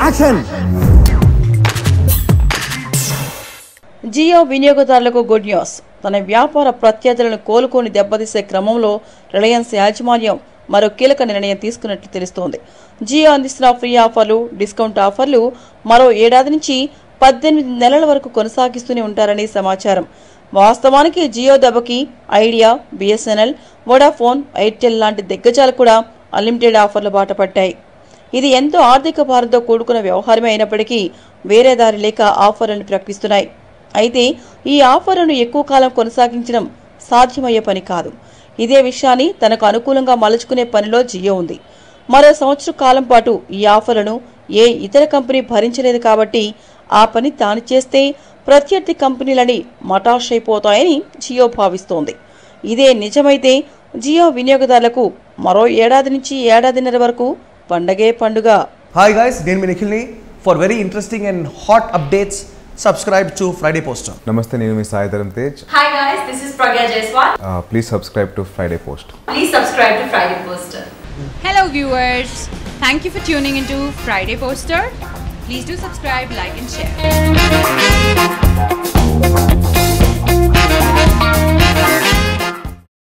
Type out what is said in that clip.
Action. Jio వినియోగదారులకు good news. తన వ్యాపార ప్రత్యర్థులను కోలుకొని దెబ్బతీసే క్రమంలో రిలయన్స్ యాజమాన్యం మరో కీలక నిర్ణయం తీసుకున్నట్లు తెలుస్తోంది. జియో అందిస్తున్న ఫ్రీ ఆఫర్లు, డిస్కౌంట్ ఆఫర్లు మరో ఏడాది నుంచి 18 నెలల వరకు కొనసాగిస్తూనే ఉంటారని సమాచారం. వాస్తవానికి జియో దెబ్బకి ఐడియా, బిఎస్ఎన్ఎల్, వోడాఫోన్, ఎయిర్టెల్ లాంటి దిగ్గజాలు కూడా అన్లిమిటెడ్ ఆఫర్ల బాట పట్టాయి. ఇది ఎంతో ఆర్థిక భారంతో కూడుకున్న వ్యవహారమే అయినప్పటికీ వేరే దారి లేక ఆఫర్లను ప్రకటిస్తున్నాయి. అయితే ఈ ఆఫర్లను ఎక్కువ కాలం కొనసాగించడం సాధ్యమయ్యే పని కాదు. ఇదే విషయాన్ని తనకు అనుకూలంగా మలుచుకునే పనిలో జియో ఉంది. మరో సంవత్సరం కాలం పాటు ఈ ఆఫర్లను ఏ ఇతర కంపెనీ భరించలేదు కాబట్టి ఆ పని తాను చేస్తే ప్రత్యర్థి కంపెనీలని మటాష్ అయిపోతాయని జియో భావిస్తోంది. ఇదే నిజమైతే జియో వినియోగదారులకు మరో ఏడాది నుంచి ఏడాదిన్నర వరకు పండగే పండుగ. హాయ్ గైస్, నేను మీ నిఖిల్ని. For very interesting and hot updates subscribe to Friday Poster. Namaste, nenu mi Sai Dharam Tej. Hi guys, this is Pragya Jaiswal. Please subscribe to Friday Post. Please subscribe to Friday Poster. Hello viewers, thank you for tuning into Friday Poster. Please do subscribe, like and share.